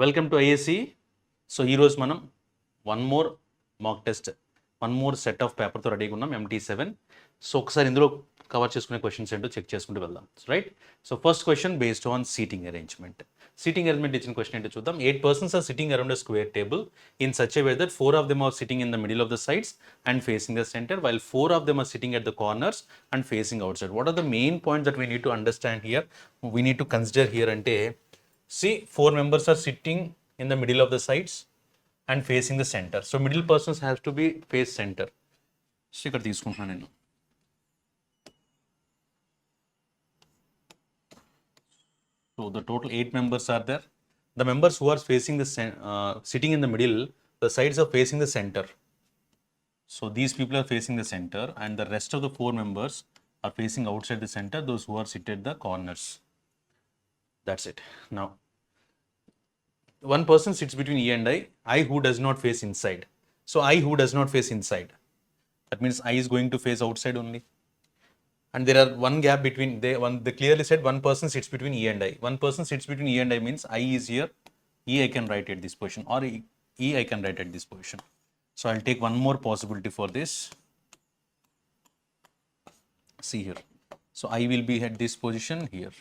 Welcome to IAC. So ఈరోజు మనం one more mock test, one more set of పేపర్తో రెడీగా ఉన్నాం, MT7. సో ఒకసారి ఇందులో కవర్ చేసుకునే క్వశ్చన్స్ ఏంటో చెక్ చేసుకుంటూ వెళ్దాం, right? So first question based on seating arrangement. Seating arrangement ఇచ్చిన క్వశ్చన్ ఏంటో చూద్దాం. 8 persons are sitting around a square table in such a way that 4 of them are sitting in the middle of the sides and facing the center, while 4 of them are sitting at the corners and facing outside. What are the main points that we need to understand here? We need to consider here ante, see, 4 members are sitting in the middle of the sides and facing the center. So middle persons has to be face center. So ఇక్కడ తీసుకుంటున్నాను నేను. So the total 8 members are there. The members who are facing the sitting in the middle, the sides are facing the center. So these people are facing the center, and the rest of the 4 members are facing outside the center, those who are seated at the corners. That's it. Now, one person sits between E and I who does not face inside. So I who does not face inside, that means I is going to face outside only. And there are one gap between, they clearly said one person sits between E and I. One person sits between E and I means I is here, E I can write at this position, or E I can write at this position. So I'll take one more possibility for this. See here. So I will be at this position here.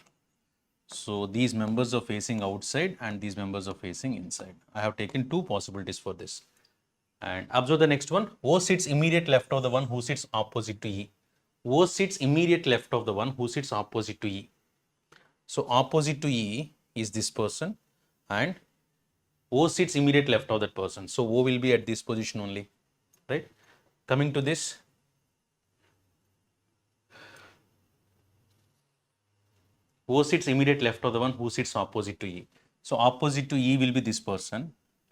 So these members are facing outside and these members are facing inside. I have taken 2 possibilities for this. And observe the next one. O sits immediate left of the one who sits opposite to E. O sits immediate left of the one who sits opposite to E. So opposite to E is this person, and O sits immediate left of that person. So O will be at this position only, right? Coming to this, O sits immediate left of the one who sits opposite to E. So opposite to E will be this person,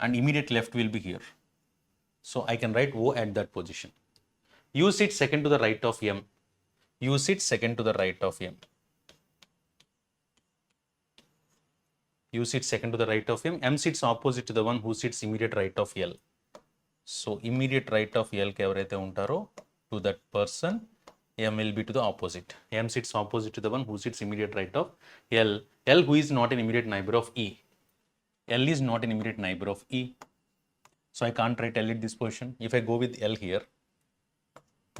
and immediate left will be here. So I can write O at that position. U sits second to the right of M. U sits second to the right of M. U sits second to the right of M. M sits opposite to the one who sits immediate right of L. So immediate right of L ki evaraithe untaro, to that person, M will be to the opposite. M sits opposite to the one who sits immediate right of L. L who is not an immediate neighbor of E. L is not an immediate neighbor of E. So I can't write L at this position. If I go with L here,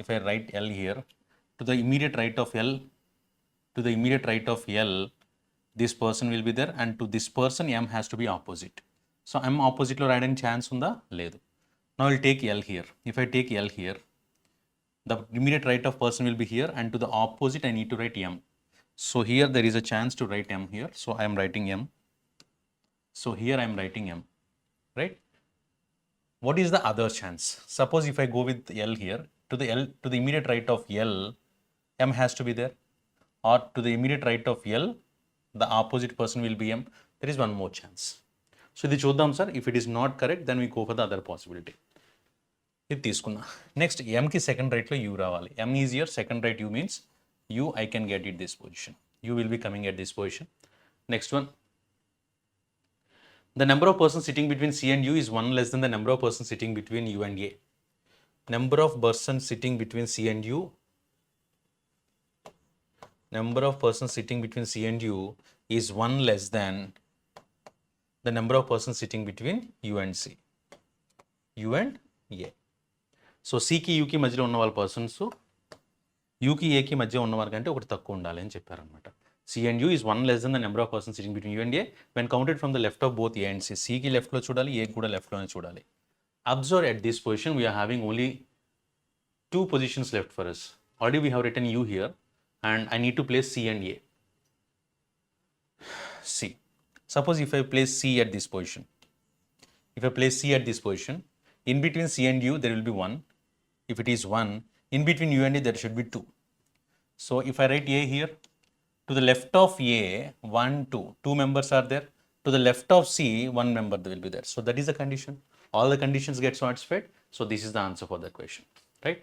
if I write L here, to the immediate right of L, this person will be there, and to this person M has to be opposite. So M opposite lo write any chance unda? Ledu. Now I'll take L here. If I take L here, the immediate right of person will be here, and to the opposite I need to write M. So here there is a chance to write M here. So I am writing M. So here I am writing M, right? What is the other chance? Suppose if I go with L here, to the immediate right of L, M has to be there, or to the immediate right of L, the opposite person will be M. There is one more chance. So ఇది చూద్దాం sir. If it is not correct, then we go for the other possibility. ఇది తీసుకున్నా. Next M కి second రైట్లో U రావాలి. M is here, second right U means U I can get it this position. U will be coming at this position. Next one. The number of persons sitting between C and U is 1 less than the number of persons sitting between U and A. Number of persons sitting between C and U. Number of persons sitting between C and U is 1 less than the number of persons sitting between U and C. U and A. So C కి U కి మధ్యలో ఉన్న వాళ్ళ persons U కి A కి మధ్య ఉన్న వారి కంటే ఒకటి తక్కువ ఉండాలి అని చెప్పారనమాట. C and U is 1 less than the number of persons sitting between U and A when counted from the left of both A and C. C కి లెఫ్ట్లో చూడాలి, A కి కూడా లెఫ్ట్లోనే చూడాలి. Observe at this position we are having only 2 positions left for us. Already we have written U here, and I need to place C and A. C. Suppose if I place C at this position. If I place C at this position, in between C and U there will be 1. If it is 1, in between U and A there should be 2. So if I write A here, to the left of A, 1, 2. 2 members are there. To the left of C, 1 member will be there. So that is the condition. All the conditions get satisfied. So this is the answer for that question, right?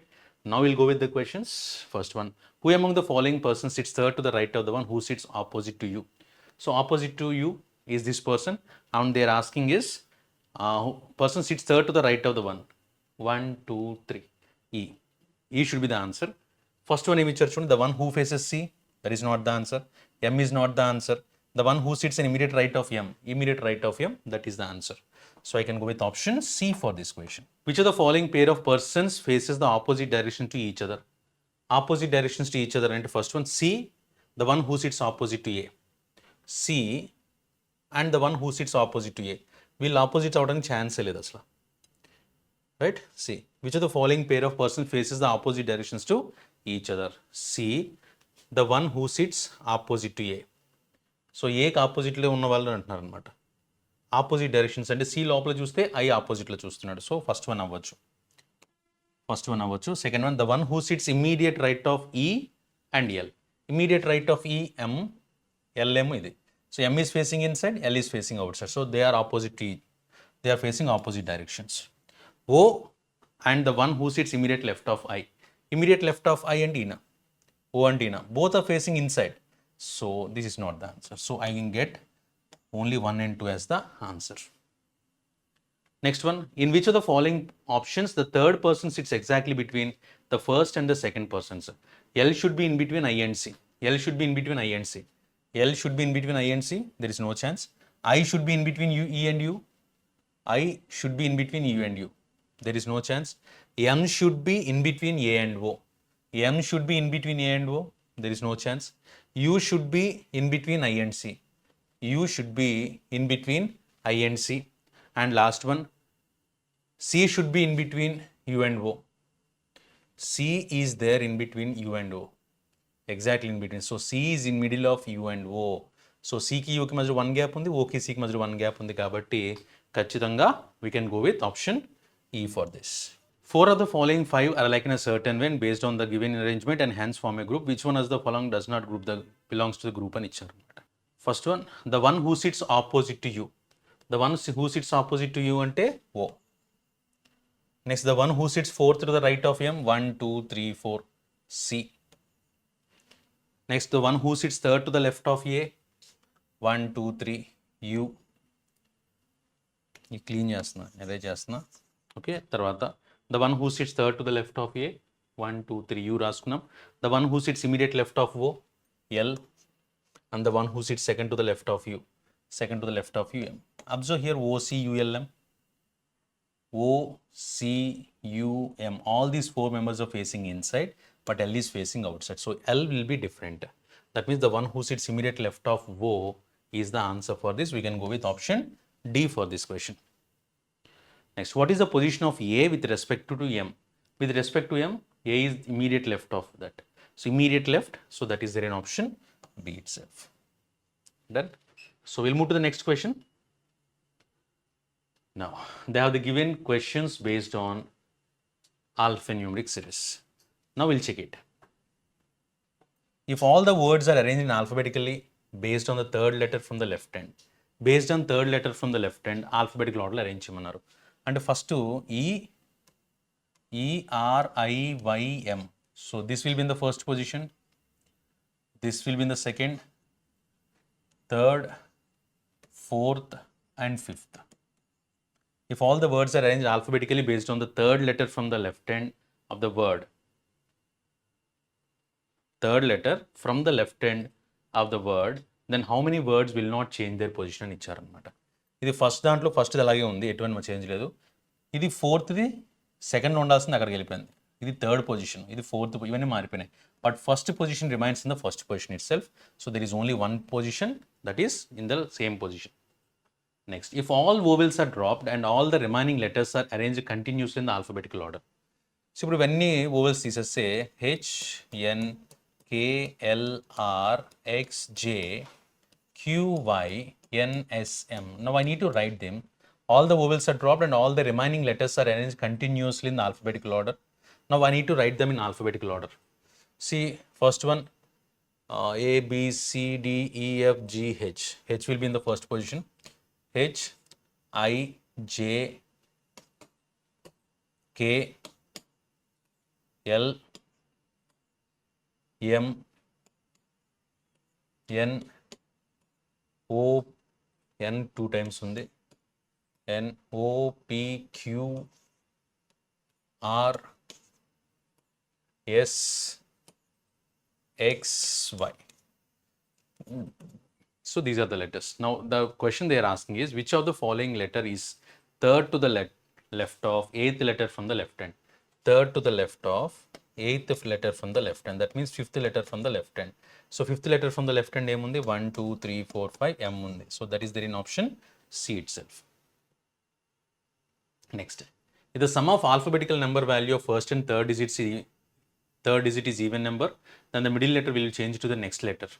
Now we'll go with the questions. First one. Who among the following persons sits third to the right of the one who sits opposite to you? So opposite to you is this person, and they are asking is person sits third to the right of the one. 1, 2, 3. E. E should be the answer. First one, the one who faces C, that is not the answer. M is not the answer. The one who sits in immediate right of M. Immediate right of M, that is the answer. So I can go with option C for this question. Which of the following pair of persons faces the opposite direction to each other? Opposite directions to each other. And first one, C, the one who sits opposite to A. C and the one who sits opposite to A. Will opposite avadaనికి chance లేదు అసలు. Right? C. Which of the following pair of persons faces the opposite directions to each other? C, the one who sits opposite to A. So ఏకి ఆపోజిట్లో ఉన్న వాళ్ళు అంటున్నారు అనమాట. Opposite directions అంటే సి లోపల చూస్తే ఐ ఆపోజిట్లో చూస్తున్నాడు. సో ఫస్ట్ వన్ అవ్వచ్చు. Second one, the one who sits immediate right of E and L. Immediate right of E M, L ఏమో ఇది. So M is facing inside, L is facing outside. So they are opposite to they are facing opposite directions. O and the one who sits immediate left of I. Immediate left of I and ఈనా, O and ఈనా, both are facing inside. So this is not the answer. So I can get only 1 and 2 as the answer. Next one, in which of the following options the third person sits exactly between the first and the second persons? L should be in between I and C. L should be in between I and C. L should be in between I and C. There is no chance. I should be in between U, E and U. I should be in between U and U. There is no chance. M should be in between A and O. M should be in between A and O. There is no chance. U should be in between I and C. U should be in between I and C. And last one, C should be in between U and O. C is there in between U and O. Exactly in between. So C is in middle of U and O. So C ki U ki మధ్య 1 gap ఉంది, O ki C ki మధ్య 1 gap ఉంది కాబట్టి ఖచ్చితంగా we can go with option E for this. 4 of the following 5 are like in a certain way based on the given arrangement and hence form a group. Which one of the following does not group the belongs to the group అని ఇచ్చారు అన్నమాట. First one, the one who sits opposite to U. The one who sits opposite to U అంటే O. Next, the one who sits fourth to the right of M, 1 2 3 4 C. Next, the one who sits third to the left of A, 1 2 3 U. ఈ clean చేస్తున్నా, అదే చేస్తున్నా. Okay, తర్వాత the one who sits third to the left of A, 1 2 3 U రాసుకున్నాం. The one who sits immediate left of O, L. And the one who sits second to the left of U, second to the left of U, M. Observe here O, C, U, L, M. O, C, U, M. All these 4 members are facing inside, but L is facing outside. So L will be different. That means the one who sits immediate left of O is the answer for this. We can go with option D for this question. Next, what is the position of A with respect to M? With respect to M, A is immediate left of that. So immediate left, so that is there in option B itself. Done. So we'll move to the next question. Now they have the given questions based on alphanumeric series. Now we'll check it. If all the words are arranged in alphabetically based on the third letter from the left hand, based on third letter from the left hand, alphabetical order arrange చేయమన్నారు. అంటే first E R I Y M. So this will be in the first position. This will be in the second, third, fourth, and fifth. If all the words are arranged alphabetically based on the third letter from the left hand of the word, third letter from the left hand of the word, then how many words will not change their position అని ఇచ్చారనమాట. ఇది first దాంట్లో ఫస్ట్ది అలాగే ఉంది, ఎటువంటి change లేదు. ఇది ఫోర్త్ది సెకండ్ ఉండాల్సింది అక్కడికి వెళ్ళిపోయింది. ఇది థర్డ్ పొజిషన్, ఇది ఫోర్త్, ఇవన్నీ మారిపోయినాయి. But first position remains in the first position itself. So there is only one position that is in the same position. Next, if all vowels are dropped and all the remaining letters are arranged continuously in the alphabetical order. So ఇప్పుడు ఇవన్నీ vowels తీసేస్తే H, N, K, L, R, X, J, Q, Y, N, S, M. Now I need to write them. All the vowels are dropped and all the remaining letters are arranged continuously in the alphabetical order. Now I need to write them in alphabetical order. See, first one, A, B, C, D, E, F, G, H. H will be in the first position. H, I, J, K, L, M, N, O, N 2 times ఉంది. N, O, P, Q, R, S, X, Y. So these are the letters. Now the question they are asking is which of the following letter is third to the left of eighth letter from the left hand. Third to the left of eighth letter from the left hand. That means fifth letter from the left hand. So fifth letter from the left hand emundi 1, 2, 3, 4, 5 M undi. So that is there in option C itself. Next, if the sum of alphabetical number value of first and third digit is even number, then the middle letter will change to the next letter.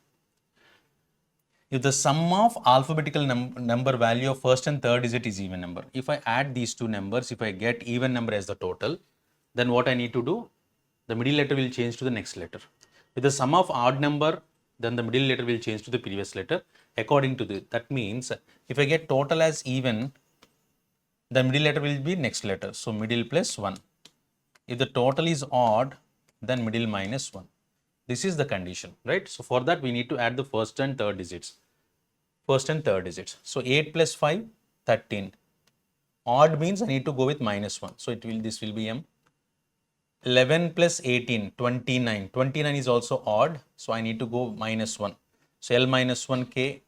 If the sum of alphabetical number value of first and third digit is even number, if I add these two numbers, if I get even number as the total, then what I need to do? The middle letter will change to the next letter. If the sum of odd number, then the middle letter will change to the previous letter according to that means if I get total as even, the middle letter will be next letter. So middle plus 1. If the total is odd, then middle minus 1. This is the condition, right? So for that we need to add the first and third digits. First and third digits. So 8 plus 5, 13. Odd means I need to go with minus 1. So this will be M. 11 plus 18, 29. 29 is also odd. So I need to go minus 1. So L minus 1 K.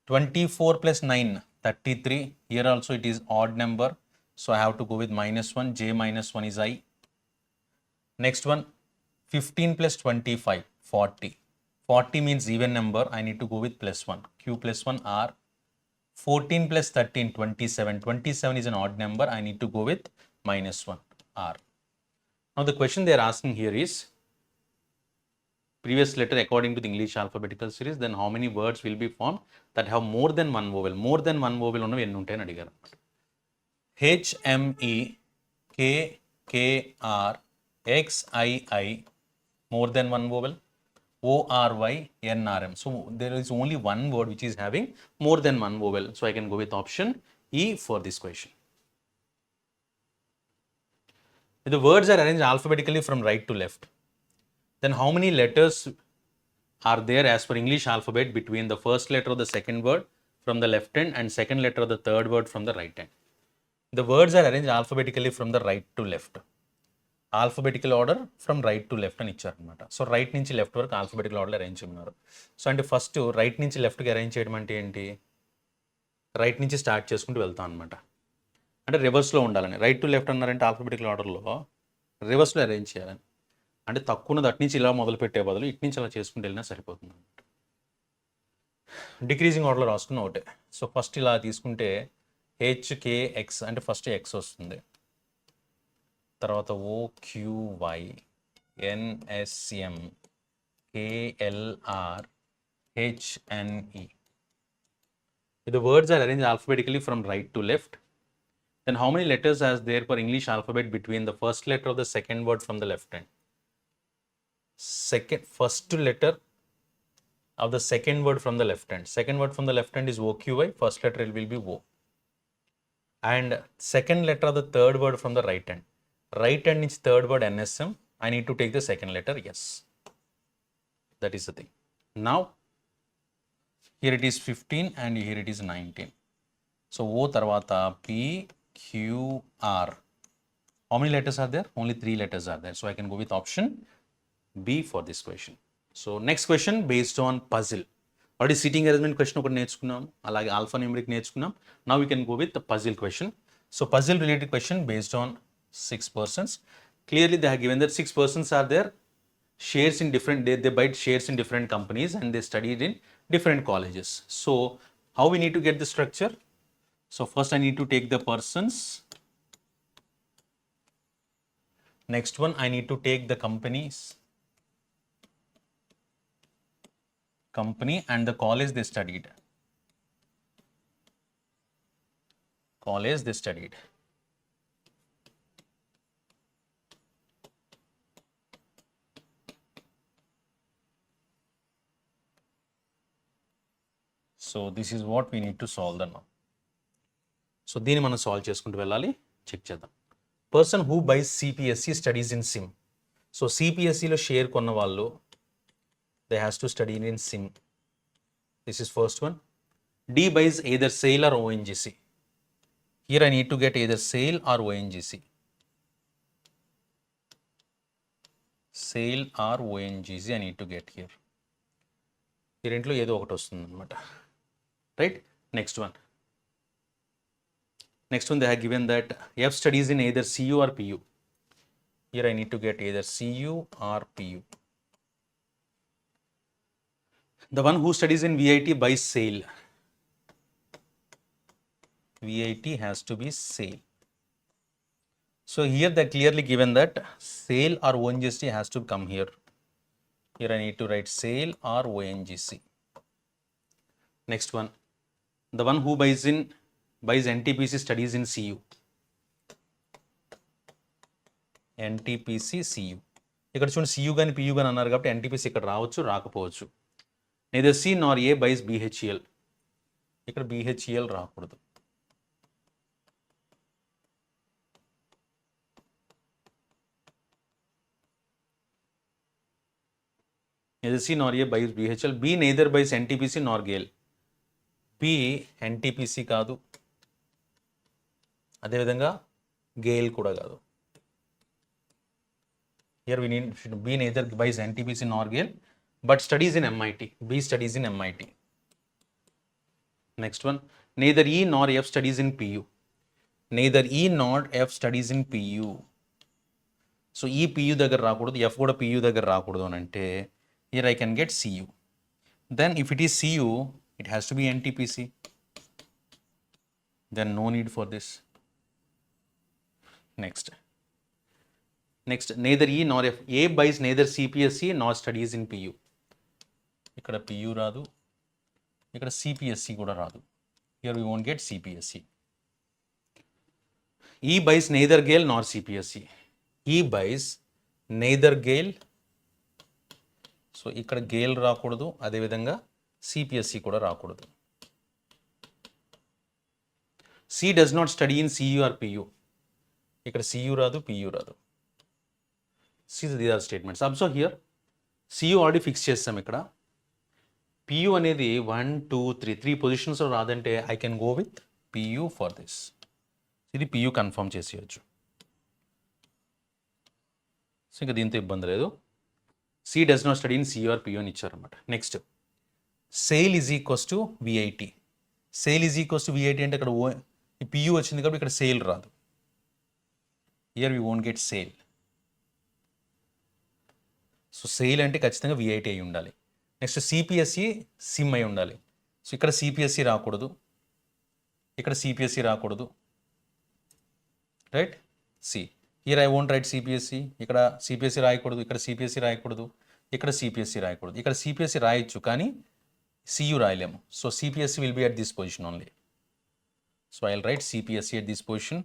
24 plus 9, 33. Here also it is odd number. So I have to go with minus 1. J minus 1 is I. Next one, 15 plus 25, 40. 40 means even number. I need to go with plus 1. Q plus 1 R. 14 plus 13, 27. 27 is an odd number. I need to go with minus 1 R. Now the question they are asking here is previous letter according to the English alphabetical series, then how many words will be formed that have more than one vowel? More than one vowel ఉన్నవి ఎన్ని ఉంటాయని అడిగారు. HME KKR XII more than one vowel. ORY NRM. So there is only one word which is having more than one vowel. So I can go with option E for this question. If the words are arranged alphabetically from right to left, then how many letters are there as per English alphabet between the first letter of the second word from the left hand and second letter of the third word from the right hand? The words are arranged alphabetically from the right to left. Alphabetical order from right to left అని ఇచ్చారనమాట. So right నుంచి left వరకు alphabetical order arrange చేయమన్నారు. So అంటే first right నుంచి లెఫ్ట్కి arrange చేయడం అంటే ఏంటి? రైట్ నుంచి స్టార్ట్ చేసుకుంటూ వెళ్తాం అనమాట. అంటే రివర్స్లో ఉండాలని. రైట్ టు లెఫ్ట్ అన్నారంటే ఆల్ఫబెటికల్ ఆర్డర్లో రివర్స్లో అరేంజ్ చేయాలని. అంటే తక్కువ అటు నుంచి ఇలా మొదలు పెట్టే బదులు ఇటు నుంచి అలా చేసుకుంటూ వెళ్ళినా సరిపోతుంది అనమాట. డిక్రీజింగ్ ఆర్డర్లో రాసుకున్న ఒకటే. సో ఫస్ట్ ఇలా తీసుకుంటే HKX అంటే ఫస్ట్ ఎక్స్ వస్తుంది, తర్వాత OQY NSM KLR HNE. If the words are arranged alphabetically from right to left, then how many letters are there per English alphabet between the first letter of the second word from the left hand? First letter of the second word from the left hand. Second word from the left hand is OQY. First letter will be O. And second letter of the third word from the right hand. Right hand is third word NSM. I need to take the second letter yes. That is the thing. Now here it is 15 and here it is 19. So O tarvata P Q R. How many letters are there? Only 3 letters are there. So I can go with option B for this question. So next question based on puzzle. Already seating arrangement question ఒకటి నేర్చుకున్నాం, అలాగే alpha numeric నేర్చుకున్నాం. Now we can go with the puzzle question. So puzzle related question based on 6 persons. Clearly they have given that 6 persons are there, shares in different, they buy shares in different companies and they studied in different colleges. So how we need to get the structure? So first I need to take the persons. Next one I need to take the companies. Company and the college they studied. College they studied. So this is what we need to solve the now. So దీన్ని మనం solve చేసుకుంటూ వెళ్ళాలి. Check చేద్దాం. Person who buys CPSC studies in SIM. So సిపిఎస్సిలో share కొన్న వాళ్ళు they has to study in sim. This is first one. D buys either SAIL or ONGC. Here I need to get either SAIL or ONGC. SAIL or ONGC I need to get here. ఈ రెంట్లో ఏదో ఒకటి వస్తుంది అనమాట, right. Next one they have given that F studies in either CU or PU. Here I need to get either CU or PU. The one who studies in VIT buys SAIL. VIT has to be SAIL. So here they clearly given that SAIL or ONGC has to come here. Here I need to write SAIL or ONGC. Next one, the one who buys NTPC studies in CU. NTPC CU. ఇక్కడ చూడండి CU కానీ PU కానీ అన్నారు కాబట్టి NTPC ఇక్కడ రావచ్చు రాకపోవచ్చు. neither C nor A buys BHEL. ఇక్కడ BHEL రాకూడదు. neither C nor A buys BHEL. B neither buys NTPC nor GAIL. B NTPC కాదు, అదేవిధంగా గేల్ కూడా కాదు. Here we need B neither buys NTPC nor GAIL but studies in MIT. B studies in MIT. Next one, neither E nor F studies in PU. Neither E nor F studies in PU. So E PU దగ్గర రాకూడదు, F కూడా PU దగ్గర రాకూడదు అని అంటే here I can get CU. Then if it is CU, it has to be NTPC. Then no need for this. Next, neither E nor F. A buys neither CPSC nor studies in PU. ఇక్కడ PU రాదు, ఇక్కడ CPSC కూడా రాదు. Here we won't get CPSC. E buys neither GAIL nor CPSC. E buys neither GAIL. So ఇక్కడ GAIL రాకూడదు, అదేవిధంగా CPSC కూడా రాకూడదు. C does not study in CU or PU. ఇక్కడ CU రాదు, PU రాదు. See these are statements. Observe here, CU already fix చేస్తాం. ఇక్కడ PU అనేది 1 2 3 పొజిషన్స్ రాదంటే I can go with PU for this. ఇది PU కన్ఫర్మ్ చేసేయచ్చు. సో ఇంకా దీంతో ఇబ్బంది లేదు. C does not study in CU or PU అని ఇచ్చారన్నమాట. Next, SAIL is equals to VIT. SAIL is equals to VIT అంటే ఇక్కడ PU వచ్చింది కాబట్టి ఇక్కడ SAIL రాదు. Here we won't get SAIL. So SAIL అంటే ఖచ్చితంగా VIT అయి ఉండాలి. నెక్స్ట్ CPSC సిమ్ అయి ఉండాలి. సో ఇక్కడ CPSC రాకూడదు, ఇక్కడ CPSC రాకూడదు, right. See here I won't right CPSC. ఇక్కడ CPSC రాయకూడదు, ఇక్కడ CPSC రాయకూడదు, ఇక్కడ CPSC రాయకూడదు. ఇక్కడ CPSC రాయొచ్చు కానీ CU రాయలేము. So CPSC will be at this position only. So I will write CPSC at this position.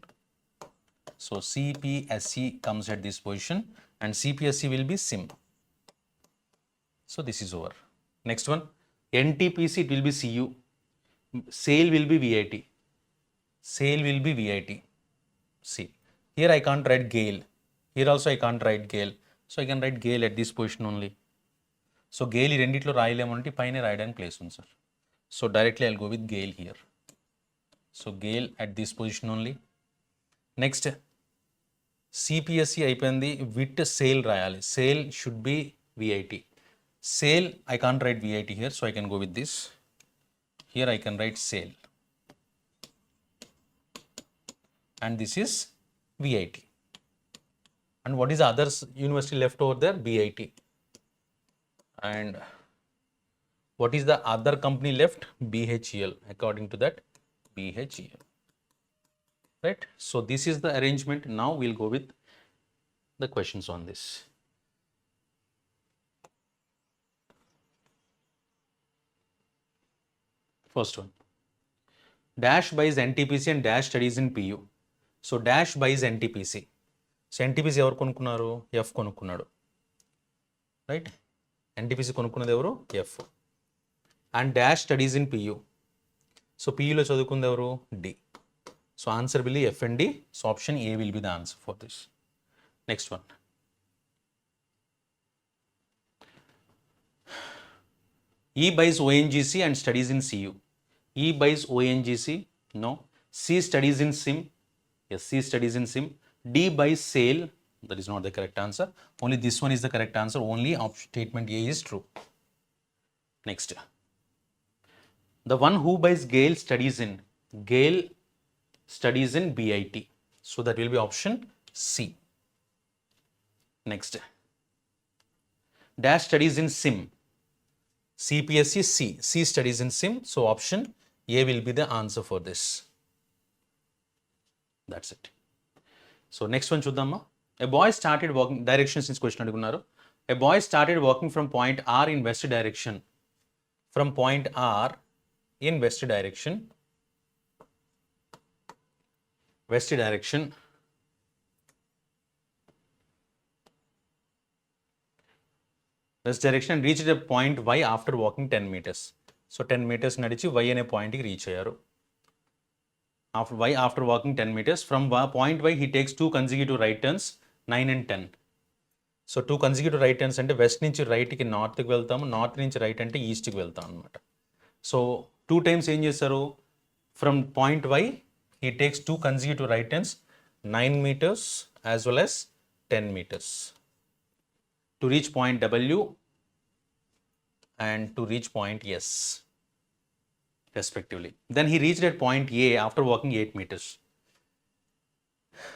So CPSC comes at this position and CPSC will be SIM. So this is over. Next one, NTPC it will be CU. SAIL will be VIT. SAIL will be VIT. See, here I can't write GAIL. Here also I can't write GAIL. So I can write GAIL at this position only. So GAIL ఈ రెండిట్లో రాయలేమంటే పైన రాయడానికి place ఉంది sir. So directly I'll go with GAIL here. So GAIL at this position only. Next, CPSC అయిపోయింది, with SAIL రాయాలి. SAIL should be VIT. SAIL I can't write VIT here, so I can go with this. Here I can write SAIL. And this is VIT. And what is the other university left over there? BIT. And what is the other company left? BHEL. According to that, BHEL. Right? So this is the arrangement. Now we'll go with the questions on this. First one, dash buys NTPC and dash studies in PU. So dash buys NTPC. So NTPC ఎవరు కొనుక్కున్నారు? F కొనుక్కున్నాడు, right. NTPC కొనుక్కున్నది ఎవరు? F. And dash studies in PU. So PUలో చదువుకుంది ఎవరు? D. So answer will be F and D. So option A will be the answer for this. Next one. E buys ONGC and studies in CU. E buys ONGC. No. C studies in SIM. Yes, C studies in SIM. D buys SAIL. That is not the correct answer. Only this one is the correct answer. Only statement A is true. Next. The one who buys Gale studies in BIT. So that will be option C. Next. Dash studies in SIM. CPSC C. C studies in SIM. So option A will be the answer for this. That's it. So next one chuddamma. A boy started walking, directions since question adugunnaru. A boy started walking from point R in west direction. From point R in west direction. West direction. West direction and reached a point Y after walking 10 meters. So 10 meters nadichi Y ane point ki reach ayyaru. After walking 10 meters, from point Y he takes 2 consecutive right turns, 9 and 10. So 2 consecutive right turns ante west nunchi right ki north ki veltamu, north nunchi right ante east ki veltam annamata. So 2 times em chesaru, from point Y he takes 2 consecutive right turns, 9 meters as well as 10 meters to reach point W and to reach point S respectively. Then he reached at point A after walking 8 meters.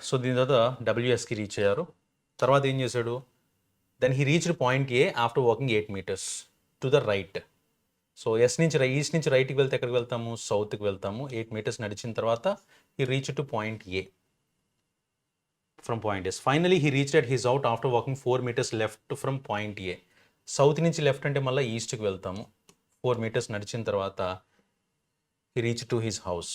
So దీని తర్వాత WSకి reach అయ్యారు. తర్వాత ఏం చేశాడు? Then he reached point A after walking 8 meters to the right. So S నుంచి east నుంచి రైట్కి వెళ్తే ఎక్కడికి వెళ్తాము? సౌత్కి వెళ్తాము. 8 meters నడిచిన తర్వాత he reached to point A from point S. Finally he reached at his out after walking 4 meters left from point A. South నుంచి లెఫ్ట్ అంటే మళ్ళీ ఈస్ట్కి వెళ్తాము. 4 meters నడిచిన తర్వాత he reached to his house.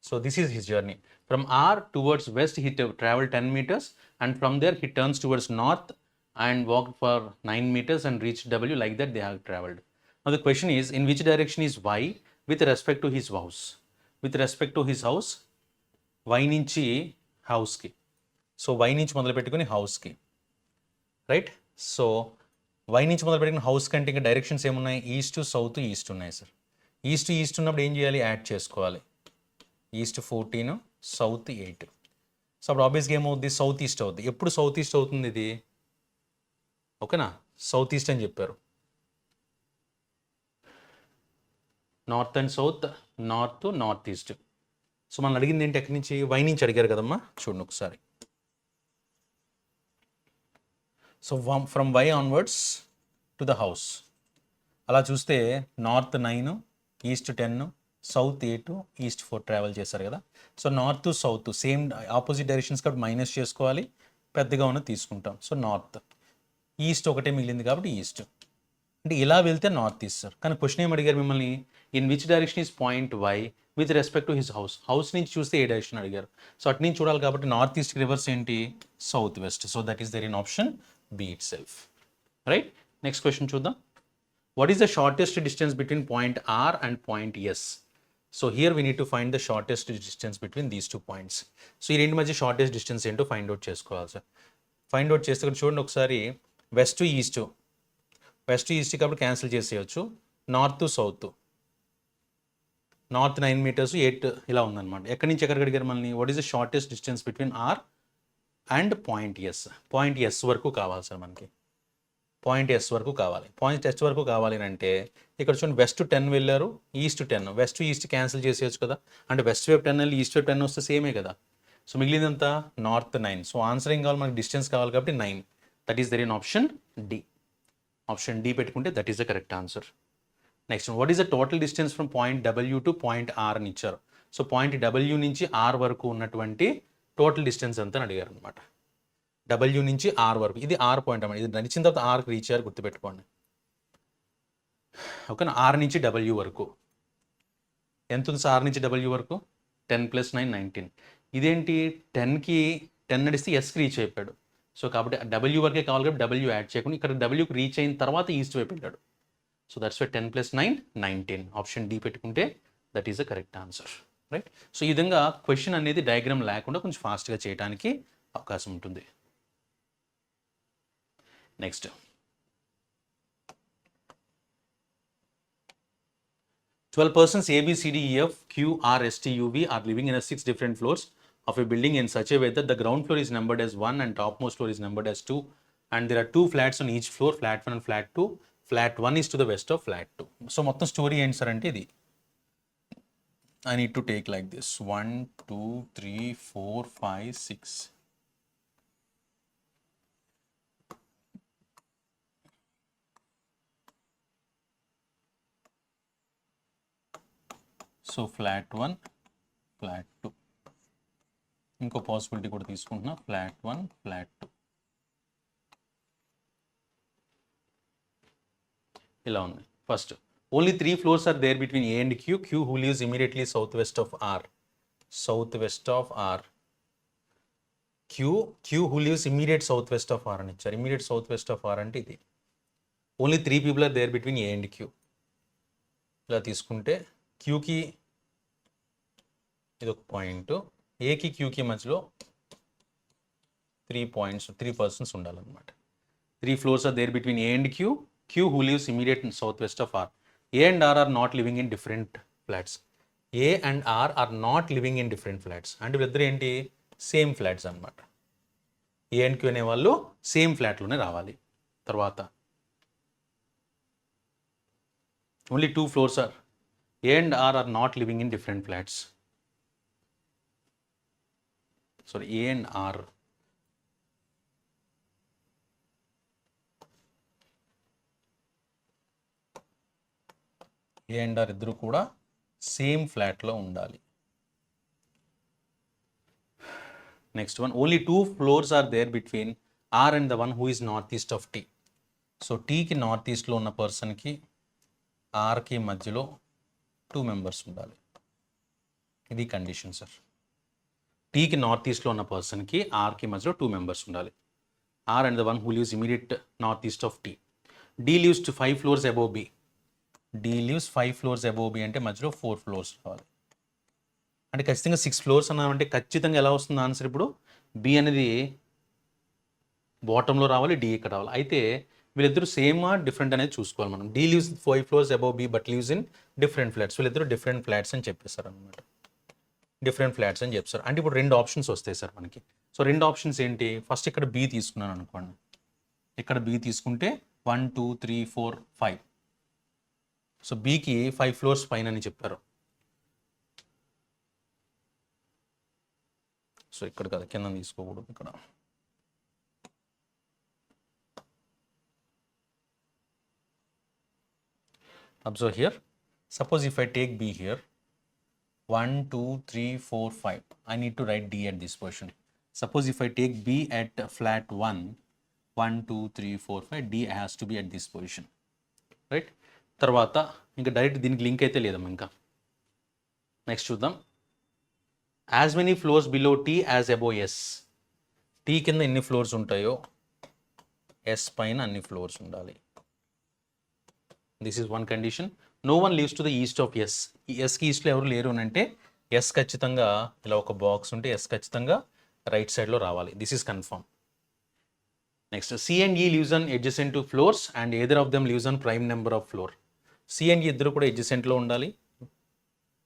So this is his journey. From R towards west, he traveled 10 meters, and from there he turns towards north and walked for 9 meters and reached W. Like that they have traveled. Now the question is, in which direction is Y with respect to his house? With respect to his house, Y నుంచి house ki. So Y నుంచి మొదలు పెట్టుకొని house ki. Right? So Y నుంచి మొదలు పెట్టుకుని house కంటే ఇంకా directions ఏమున్నాయి? ఈస్ట్ సౌత్ ఈస్ట్ ఉన్నాయి సార్. ఈస్ట్ ఉన్నప్పుడు ఏం చేయాలి? యాడ్ చేసుకోవాలి. East 14, south 8. సో అప్పుడు ఆబ్వియస్గా ఏమవుద్ది? సౌత్ ఈస్ట్ అవుద్ది. ఎప్పుడు సౌత్ ఈస్ట్ అవుతుంది ఇది? ఓకేనా? సౌత్ ఈస్ట్ అని చెప్పారు. North and south, north east. So మనం అడిగింది ఏంటి? ఎక్కడి నుంచి? వై నుంచి అడిగారు కదమ్మా. చూడండి ఒకసారి. So from Y onwards to the house. అలా చూస్తే north 9, east 10, south 8, east 4 travel చేశారు కదా. So north south same opposite directions కాబట్టి మైనస్ చేసుకోవాలి, పెద్దగా ఉన్నది తీసుకుంటాం. సో నార్త్, ఈస్ట్ ఒకటే మిగిలింది కాబట్టి ఈస్ట్. అంటే ఇలా వెళ్తే నార్త్ ఈస్ట్ సార్. కానీ క్వశ్చన్ ఏం అడిగారు మిమ్మల్ని? In which direction is point Y with respect to his house. House నుంచి చూస్తే ఏ డైరెక్షన్ అడిగారు. సో అటు నుంచి చూడాలి కాబట్టి నార్త్ ఈస్ట్ రివర్స్ ఏంటి? South west. So that is there in option B itself. Right. Next question చూద్దాం. What is the shortest distance between point R and point S? So here we need to find the shortest distance between these 2 points. So ఈ రెండు మధ్య shortest distance ఏంటో find out చేసుకోవాలి sir. Find out చేస్తే చూడండి ఒకసారి. West to east కాబట్టి cancel చేసేయచ్చు. నార్త్ సౌత్, నార్త్ 9 meters, 8 ఇలా ఉందన్నమాట. ఎక్కడి నుంచి ఎక్కడికి అడిగారు మనల్ని? What is the shortest distance between R and point S. Point S వరకు కావాలి సార్ మనకి. పాయింట్ ఎస్ వరకు కావాలి. పాయింట్ ఎస్ వరకు కావాలి అంటే ఇక్కడ చూడండి, వెస్ట్ 10 వెళ్ళారు, ఈస్ట్ 10. వెస్ట్ ఈస్ట్ క్యాన్సిల్ చేసేయచ్చు కదా. అంటే వెస్ట్ వైపు 10 వెళ్ళి ఈస్ట్ వైపు 10 వస్తే సేమే కదా. సో మిగిలిందంతా నార్త్ 9. సో ఆన్సర్ ఏం కావాలి మనకి? డిస్టెన్స్ కావాలి కాబట్టి 9. That is there in option D. Option D పెట్టుకుంటే that is the correct answer. Next, what is the total distance from point W to point R అని ఇచ్చారు. సో పాయింట్ డబ్ల్యూ నుంచి R వరకు ఉన్నటువంటి టోటల్ డిస్టెన్స్ అంతా అడిగారు అనమాట. W నుంచి ఆర్ వరకు. ఇది ఆర్ పాయింట్ అన్నమాట. ఇది నడిచిన తర్వాత ఆర్కి రీచ్ అయ్యారు, గుర్తుపెట్టుకోండి. ఓకేనా? ఆర్ నుంచి డబ్ల్యూ వరకు ఎంత ఉంది సార్? ఆర్ నుంచి డబ్ల్యూ వరకు 10 + 9 19. ఇదేంటి? 10కి 10 నడిస్తే ఎస్కి రీచ్ అయిపోయాడు. సో కాబట్టి డబ్ల్యూ వరకే కావాలి కాబట్టి డబ్ల్యూ యాడ్ చేయకుండా ఇక్కడ డబ్ల్యూకి రీచ్ అయిన తర్వాత ఈస్ట్ వైపు వెళ్ళాడు. So that's why 10 + 9 19. Option D పెట్టుకుంటే that is the correct answer. Right. So ఈ విధంగా క్వశ్చన్ అనేది డయాగ్రామ్ లేకుండా కొంచెం ఫాస్ట్గా చేయడానికి అవకాశం ఉంటుంది. Next, "12 persons A, B, C, D, E, F, Q, R, S, T, U, V are living in 6 different floors of a building in such a way that the ground floor is numbered as 1 and topmost floor is numbered as 2, and there are 2 flats on each floor, flat 1 and flat 2. Flat 1 is to the west of flat 2. So మొత్తం story ఏంటి sir అంటే ఇది. I need to take like this 1, 2, 3, 4, 5, 6. So flat 1, flat 2. ఇంకో possibility కూడా తీసుకుంటున్నా, flat 1, flat 2. ఇలా ఉన్నాయి. First only 3 floors are there between A and Q. Q who lives immediately southwest of R. Southwest of R. Q who lives immediate southwest of R అని ఇచ్చారు. Immediate southwest of R అంటే ఇది. Only 3 people are there between A and Q. ఇలా తీసుకుంటే Qకి ఇది ఒక point, ఏకి క్యూకి మధ్యలో 3 points, 3 persons ఉండాలన్నమాట. 3 floors are there between A and Q. Q who lives immediate southwest of R. A and R are not living in different flats. A and R are not living in different flats. అంటే వీళ్ళిద్దరు ఏంటి, same flats అనమాట. ఏ and queue అనే వాళ్ళు same ఫ్లాట్లోనే రావాలి. తర్వాత only 2 floors are A and R are not living in different flats. Sorry, A and R. A and R ఇద్దరు కూడా సేమ్ ఫ్లాట్లో ఉండాలి. Next one, only 2 floors are there between R and the one who is north east of T. So టీకి north ఈస్ట్లో ఉన్న పర్సన్కి ఆర్కి మధ్యలో 2 members ఉండాలి. ఇది కండిషన్ సార్. టీకి నార్త్ ఈస్ట్లో ఉన్న పర్సన్కి ఆర్కి మధ్యలో 2 members ఉండాలి. R and the one who lives immediate north east of T. D lives to 5 floors above B. D lives 5 floors above B అంటే మధ్యలో 4 floors రావాలి. అంటే ఖచ్చితంగా 6 floors అన్నామంటే ఖచ్చితంగా ఎలా వస్తుంది ఆన్సర్? ఇప్పుడు బి అనేది బాటంలో రావాలి, డి ఇక్కడ రావాలి. అయితే వీళ్ళిద్దరు సేమా డిఫరెంట్ అనేది చూసుకోవాలి మనం. D lives 5 floors above B but lives in different flats. వీళ్ళిద్దరు డిఫరెంట్ ఫ్లాట్స్ అని చెప్పేస్తారు అనమాట. డిఫరెంట్ ఫ్లాట్స్ అని చెప్తారు. అంటే ఇప్పుడు 2 options వస్తాయి సార్ మనకి. సో 2 options ఏంటి? ఫస్ట్ ఇక్కడ బి తీసుకున్నాను అనుకోండి. ఇక్కడ బి తీసుకుంటే 1, 2, 3, 4, 5. సో బికి 5 floors పైన అని చెప్పారు. సో ఇక్కడ కదా, కింద తీసుకోకూడదు ఇక్కడ. Observe here. Suppose if I take be here 1, 2, 3, 4, 5. I need to write D at this position. Suppose if I take B at flat 1, 1, 2, 3, 4, 5, D has to be at this position. Right? తర్వాత ఇంకా direct దీనికి link అయితే లేదమ్మా ఇంకా. Next చూద్దాం. As many floors below T as above S. T కింద ఎన్ని floors ఉంటాయో ఎస్ పైన అన్ని ఫ్లోర్స్ ఉండాలి. This is one condition. No one lives to the east of S. ఎస్కి ఈస్ట్లో ఎవరు లేరు అని అంటే ఎస్ ఖచ్చితంగా ఇలా ఒక బాక్స్ ఉంటే ఎస్ ఖచ్చితంగా రైట్ సైడ్లో రావాలి. This is confirm. Next, C and E lives on adjacent two floors and either of them lives on prime number of floor. C and E ఇద్దరు కూడా అడ్జసెంట్లో ఉండాలి,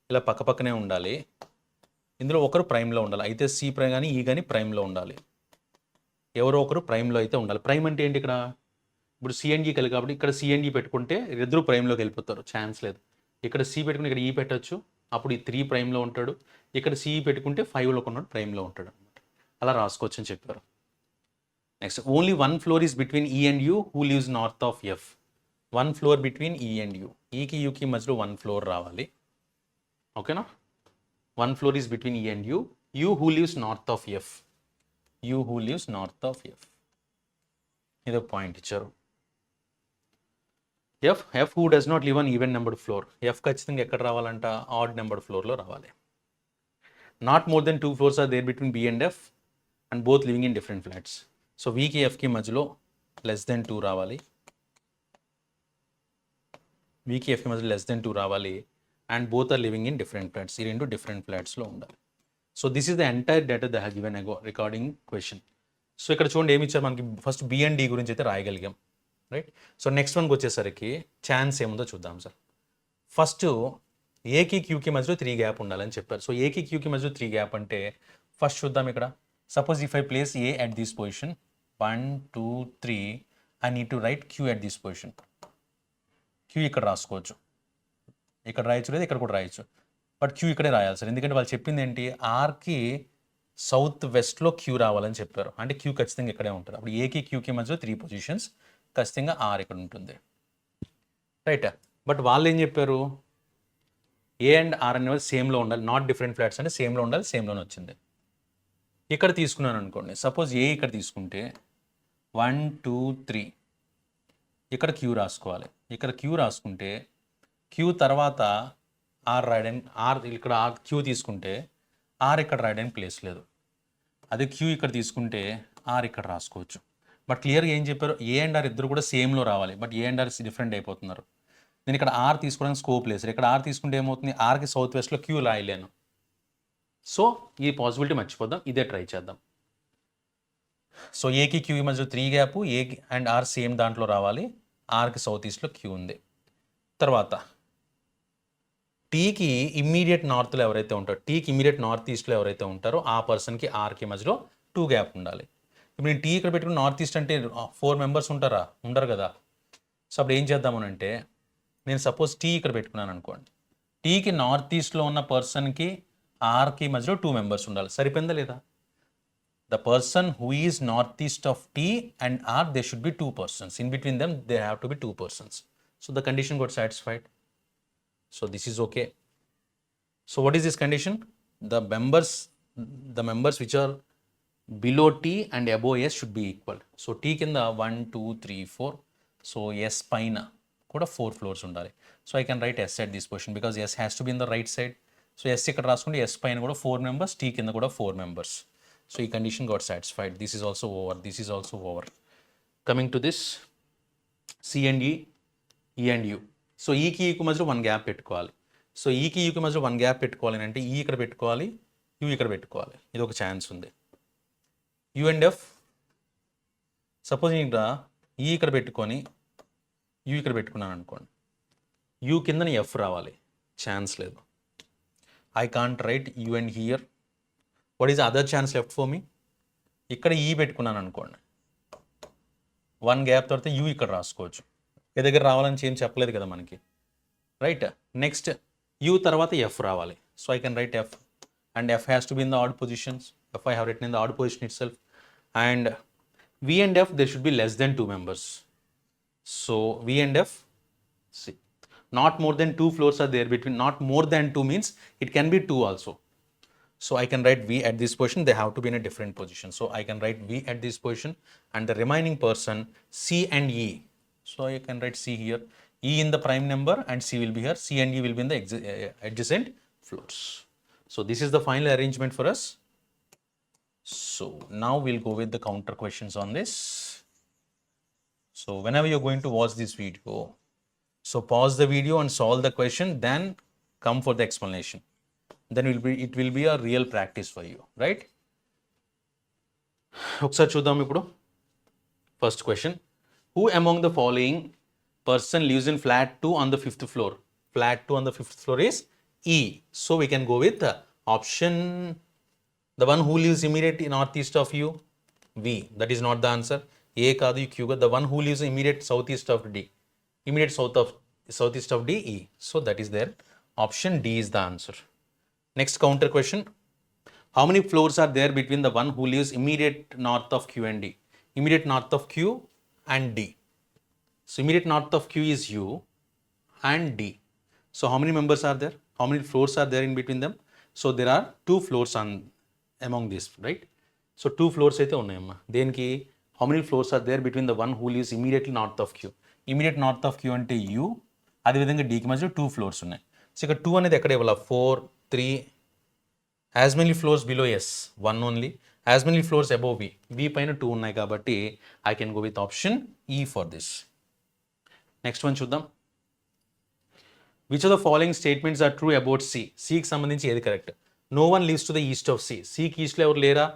ఇలా పక్కపక్కనే ఉండాలి. ఇందులో ఒకరు ప్రైమ్లో ఉండాలి. అయితే సి ప్రైమ్ కానీ ఈ కానీ ప్రైమ్లో ఉండాలి. ఎవరో ఒకరు ప్రైమ్లో అయితే ఉండాలి. ప్రైమ్ అంటే ఏంటి? ఇక్కడ ఇప్పుడు సి అండ్ ఈ కలిగి కాబట్టి ఇక్కడ సి అండ్ ఈ పెట్టుకుంటే ఇద్దరు ప్రైమ్లోకి వెళ్ళిపోతారు, ఛాన్స్ లేదు. ఇక్కడ సి పెట్టుకుని ఇక్కడ ఈ పెట్టచ్చు, అప్పుడు ఈ 3 ప్రైమ్లో ఉంటాడు. ఇక్కడ సి పెట్టుకుంటే 5లో ఉన్నాడు, ప్రైమ్లో ఉంటాడు అనమాట. అలా రాసుకోవచ్చు అని చెప్పారు. Next, only 1 floor is between E and U who lives north of F. 1 floor between E and U. ఈకి యూకి మధ్యలో 1 floor రావాలి. ఓకేనా? 1 floor is between E and U. U who lives north of F. U who lives north of F. ఇదో point ఇచ్చారు. F who does not live on even numbered floor. F ఖచ్చితంగా ఎక్కడ రావాలంట? ఆడ్ నెంబర్డ్ ఫ్లోర్లో రావాలి. Not more than 2 floors are there between B and F and both living in different flats. So వీకి ఎఫ్కి మధ్యలో లెస్ దెన్ 2 రావాలి. వీకి ఎఫ్కి మధ్యలో లెస్ దెన్ 2 రావాలి and both are living in different flats. ఈ రెండు డిఫరెంట్ ఫ్లాట్స్లో ఉండాలి. So this is the entire data they have given ago recording question. సో ఇక్కడ చూడండి ఏమి ఇచ్చారు మనకి. ఫస్ట్ బి అండ్ డి గురించి అయితే రాయగలిగాం, రైట్? సో నెక్స్ట్ వన్కి వచ్చేసరికి ఛాన్స్ ఏముందో చూద్దాం సార్. ఫస్ట్ ఏకి క్యూకి మధ్యలో 3 గ్యాప్ ఉండాలని చెప్పారు. సో ఏకి క్యూకి మధ్యలో 3 గ్యాప్ అంటే ఫస్ట్ చూద్దాం ఇక్కడ. Suppose if I place A at this position 1, 2, 3, I need to write Q at this position. Q ఇక్కడ రాసుకోవచ్చు, ఇక్కడ రాయొచ్చు లేదా ఇక్కడ కూడా రాయొచ్చు, బట్ క్యూ ఇక్కడే రాయాలి సార్. ఎందుకంటే వాళ్ళు చెప్పింది ఏంటి, ఆర్కి సౌత్ వెస్ట్లో క్యూ రావాలని చెప్పారు, అంటే క్యూ ఖచ్చితంగా ఇక్కడే ఉంటుంది. అప్పుడు ఏకి క్యూకి మధ్యలో 3 పొజిషన్స్, ఖచ్చితంగా ఆర్ ఇక్కడ ఉంటుంది, రైట్. బట్ వాళ్ళు ఏం చెప్పారు, ఏ అండ్ ఆర్ అనేవి సేమ్లో ఉండాలి, నాట్ డిఫరెంట్ ఫ్లాట్స్ అంటే సేమ్లో ఉండాలి, సేమ్లోనే వచ్చింది. ఇక్కడ తీసుకున్నాను అనుకోండి, సపోజ్ ఏ ఇక్కడ తీసుకుంటే 1 2 3 ఇక్కడ క్యూ రాసుకోవాలి, ఇక్కడ క్యూ రాసుకుంటే క్యూ తర్వాత ఆర్ రాయడానికి, ఆర్ ఇక్కడ ఆర్ క్యూ తీసుకుంటే ఆర్ ఇక్కడ రాయడానికి ప్లేస్ లేదు. అదే క్యూ ఇక్కడ తీసుకుంటే ఆర్ ఇక్కడ రాసుకోవచ్చు. బట్ క్లియర్గా ఏం చెప్పారు, ఏ అండ్ ఆర్ ఇద్దరు కూడా సేమ్లో రావాలి, but A and R different అయిపోతున్నారు. నేను ఇక్కడ ఆర్ తీసుకోవడానికి స్కోప్ లేదు సార్, ఇక్కడ ఆర్ తీసుకుంటే ఏమవుతుంది, ఆర్కి సౌత్ వెస్ట్లో క్యూ రాయలేను. సో ఈ పాసిబిలిటీ మర్చిపోద్దాం, ఇదే ట్రై చేద్దాం. సో ఏకి క్యూ మధ్య 3 gap, A and R same దాంట్లో రావాలి, ఆర్కి సౌత్ ఈస్ట్లో క్యూ ఉంది. తర్వాత టీకి ఇమ్మీడియట్ నార్త్లో ఎవరైతే ఉంటారో, టీకి ఇమ్మీడియట్ నార్త్ ఈస్ట్లో ఎవరైతే ఉంటారో ఆ పర్సన్కి ఆర్కి మధ్యలో 2 గ్యాప్ ఉండాలి. ఇప్పుడు నేను టీ ఇక్కడ పెట్టుకుని నార్త్ ఈస్ట్ అంటే 4 మెంబర్స్ ఉంటారా, ఉండరు కదా. సో అప్పుడు ఏం చేద్దామనంటే, నేను సపోజ్ టీ ఇక్కడ పెట్టుకున్నాను అనుకోండి, టీకి నార్త్ ఈస్ట్లో ఉన్న పర్సన్కి ఆర్కి మధ్యలో 2 మెంబర్స్ ఉండాలి. సరిపోయిందా లేదా? The person who is northeast of T and R, there should be 2 persons. In between them, there have to be 2 persons. So the condition got satisfied. So this is okay. So what is this condition? The members which are below T and above S should be equal. So T కింద 1 2 3 4. So S పైన కూడా 4 floors ఉండాలి. So I can write S at this position because S has to be in the right side. So S ఇక్కడ రాసుకుంటే S పైన కూడా 4 members, T కింద కూడా 4 members. So ఈ condition got satisfied. This is also over. This is also over. Coming to this, C and E, E and U. So ఈకి ఈకు మధ్యలో 1 gap పెట్టుకోవాలి. సో ఈకి ఈకు మధ్యలో 1 గ్యాప్ పెట్టుకోవాలి అంటే ఈ ఇక్కడ పెట్టుకోవాలి, యూ ఇక్కడ పెట్టుకోవాలి. ఇది ఒక ఛాన్స్ ఉంది. యూ అండ్ ఎఫ్, సపోజ్ ఇక్కడ ఈ ఇక్కడ పెట్టుకొని యూ ఇక్కడ పెట్టుకున్నాను అనుకోండి, యూ కిందని ఎఫ్ రావాలి, ఛాన్స్ లేదు. I can't right you and here. What is other chance left for me? ఇక్కడ ఈ పెట్టుకున్నాను అనుకోండి, 1 గ్యాప్ తర్వాత యూ ఇక్కడ రాసుకోవచ్చు. ఏ దగ్గర రావాలని ఏం చెప్పలేదు కదా మనకి, రైట్. నెక్స్ట్ యూ తర్వాత ఎఫ్ రావాలి. So I can write F and F has to be in the odd positions. F I have written in the odd position itself. And V and F there should be less than 2 members. So V and F, not more than 2 floors are there between. Not more than 2 means it can be 2 also. So I can write V at this position, they have to be in a different position. So I can write V at this position and the remaining person C and E. So I can write C here, E in the prime number and C will be here, C and E will be in the adjacent floors. So this is the final arrangement for us. So now we'll go with the counter questions on this. So whenever you're going to watch this video, so pause the video and solve the question, then come for the explanation. Then it will be a real practice for you, right? ఒకసారి చూద్దాం ఇప్పుడు. First question, who among the following person lives in flat 2 on the 5th floor? Flat 2 on the 5th floor is E. So we can go with option, the one who lives immediately northeast of you, V. That is not the answer. A కాదు, Q కాదు. The one who lives immediate southeast of D. Immediate southeast of D, E. So that is there. Option D is the answer. Next counter question, how many floors are there between the one who lives immediate north of Q and D? Immediate north of Q and D. So immediate north of Q is U and D. So how many members are there? How many floors are there in between them? So there are 2 floors among these, right? So 2 floors అయితే ఉన్నాయమ్మా. దేనికి? How many floors are there between the one who lives immediately north of Q? Immediate north of Q అంటే U, అదేవిధంగా Dకి మధ్య 2 floors ఉన్నాయి. So ఇక్కడ 2 అనేది ఎక్కడ ఇవ్వాలి? 4 3. As many floors below S, 1 only. As many floors above V, V పైన 2 ఉన్నాయి కాబట్టి I can go with option E for this. Next one చూద్దాం. Which of the following statements are true about C? C కి సంబంధించి ఏది correct? No one lives to the east of C. C కి ఈస్ట్లో ఎవరు లేరా?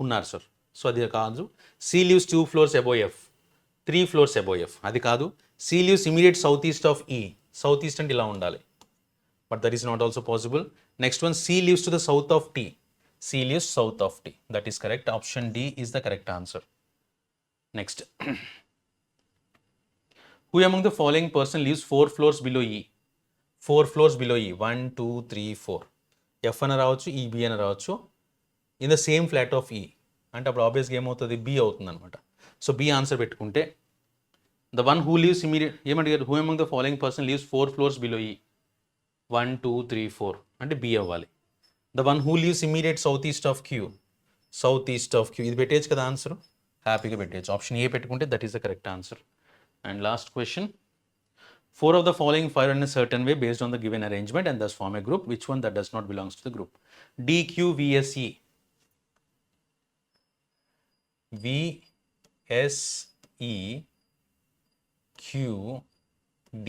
ఉన్నారు సార్. సో అది కాదు. C lives 2 floors above F, 3 floors above F. అది కాదు. C lives immediate southeast of E. Southeast అంటే ఇలా ఉండాలి. But that is not also possible. Next one, C lives to the south of T. C lives south of T. That is correct. Option D is the correct answer. Next. Who among the following person lives 4 floors below ఈ? 4 floors below E, 1 2 3 4. F అని రావచ్చు, ఈ B అని రావచ్చు. In the same flat of E అంటే అప్పుడు ఆబ్వియస్గా ఏమవుతుంది, బి అవుతుంది అనమాట. సో బి ఆన్సర్ పెట్టుకుంటే the one who lives immediate ఏమంటారు, who among the following person lives 4 floors below E, 1 2 3 4 అంటే బి అవ్వాలి. The one who lives immediate south east of Q, south east of Q ఇది పెట్టేయచ్చు కదా answer, హ్యాపీగా పెట్టేయచ్చు. Option A పెట్టుకుంటే that is the correct answer. And last question, 4 of the following fire in a certain way based on the given arrangement and thus form a group. Which one that does not belongs to the group? D, Q, V, S, E. V, S, E, Q, D.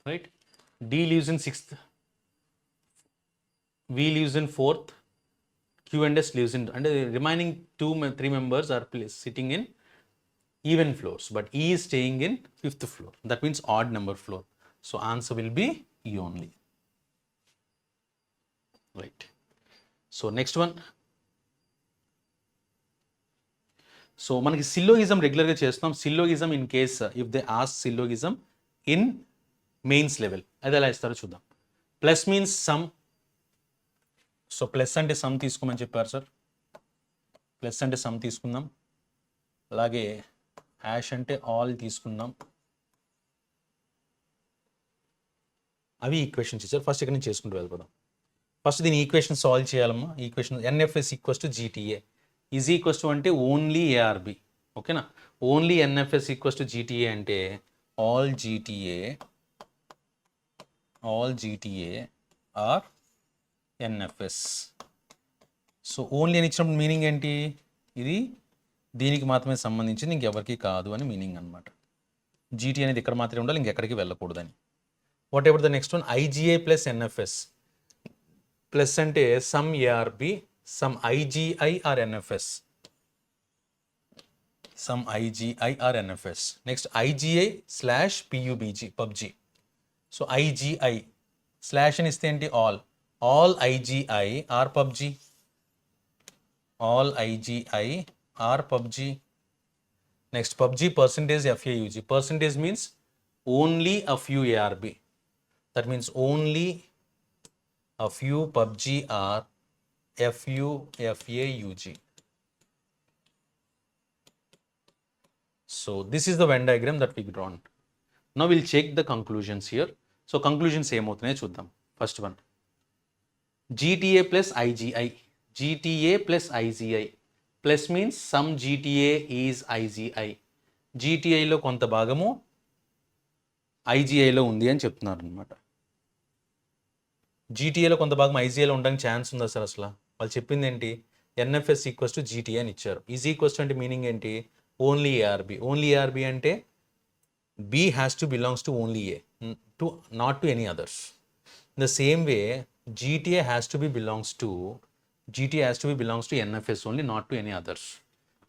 Right? D lives in 6th. V lives in 4th. Q and S lives in, and the remaining 3 members are sitting in even floors, but E is staying in 5th floor. That means odd number floor. So answer will be E only. Right. So next one. So మనకి syllogism రెగ్యులర్గా చేస్తాం. Syllogism in case if they ask syllogism in mains level, అది ఎలా ఇస్తారో చూద్దాం. Plus means some. So plus అంటే some తీసుకోమని చెప్పారు సార్. ప్లస్ అంటే సమ్ తీసుకుందాం. అలాగే హ్యాష్ అంటే ఆల్ తీసుకుందాం. అవి ఈక్వేషన్స్ ఇచ్చారు. ఫస్ట్ ఇక్కడ నుంచి చేసుకుంటూ వెళ్ళిపోదాం. ఫస్ట్ దీని ఈక్వేషన్ సాల్వ్ చేయాలమ్మా. Equation NFS equals to GTA is equals to అంటే ఓన్లీ ఏఆర్బి. ఓకేనా, only NFS equals to GTA అంటే all GTA are NFS. So only అని ఇచ్చినప్పుడు మీనింగ్ ఏంటి, ఇది దీనికి మాత్రమే సంబంధించింది, ఇంకెవరికి కాదు అని మీనింగ్ అనమాట. జీటీ అనేది ఇక్కడ మాత్రమే ఉండాలి, ఇంకెక్కడికి వెళ్ళకూడదని. Whatever the next one, IGI plus NFS. Plus అంటే some ARB, some IGI are NFS, some IGI are NFS. Next IGI slash PUBG PUBG. So IGI slash అని ఇస్తే ఏంటి, all IGI are PUBG, all IGI are PUBG. Next PUBG percentage FAUG. Percentage means only a few ARB. That means only a few PUBG are FAUG. So this is the Venn diagram that we drawn. Now we'll check the conclusions here. So conclusions ఏమవుతున్నాయో చూద్దాం. First one, GTA plus IGI. GTA plus IGI. Plus means some GTA is IGI. జీటీఐలో కొంత భాగము ఐజీఐలో ఉంది అని చెప్తున్నారు అనమాట. జీటీఏలో కొంత భాగం ఐజీఐలో ఉండడానికి ఛాన్స్ ఉందా సార్? అసలు వాళ్ళు చెప్పింది ఏంటి, ఎన్ఎఫ్ఎస్ ఈక్వల్స్ టు జీటీఏ అని ఇచ్చారు. ఈజ్ ఈక్వల్స్ టు అంటే మీనింగ్ ఏంటి, ఓన్లీ ఏఆర్బి. ఓన్లీ ఏఆర్బి అంటే B has to belongs to only A, to not to any others. In the same way GTA has to be belongs to NFS only, not to any others.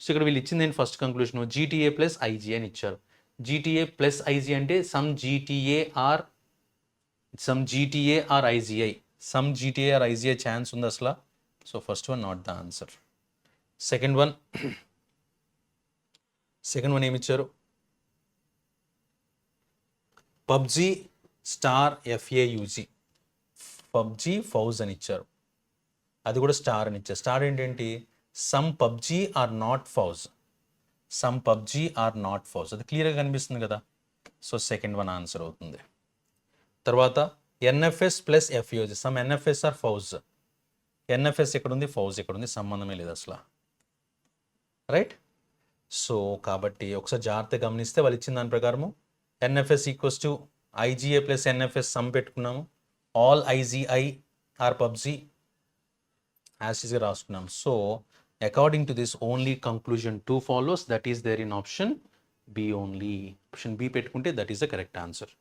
So ఇక్కడ వీళ్ళు ఇచ్చింది ఏంటి, first conclusion GTA plus IG అని ఇచ్చారు. GTA plus IG అంటే some GTA are IGI. Some GTA are IGI chance ఉంది అసలు. So first one not the answer. Second one ఏమి ఇచ్చారు, PUBG star FAUG, PUBG FAUG అని ఇచ్చారు. అది కూడా స్టార్ అని ఇచ్చారు. స్టార్ ఏంటంటే some PUBG are not FAUG, అది క్లియర్గా కనిపిస్తుంది కదా. సో సెకండ్ వన్ ఆన్సర్ అవుతుంది. తర్వాత NFS plus FAUG, some NFS are FAUG. NFS ఎక్కడుంది, ఫౌజ్ ఎక్కడుంది, సంబంధమే లేదు అసలు. రైట్. సో కాబట్టి ఒకసారి జాగ్రత్తగా గమనిస్తే వాళ్ళు ఇచ్చిన దాని ప్రకారము NFS equals to IGA plus NFS some పెట్టుకున్నాము. ఆల్ ఐజీఐ ఆర్ పబ్జి యాస్గా రాసుకున్నాం. So according to this only conclusion 2 follows, that is there in option B only. Option B పెట్టుకుంటే that is the correct answer.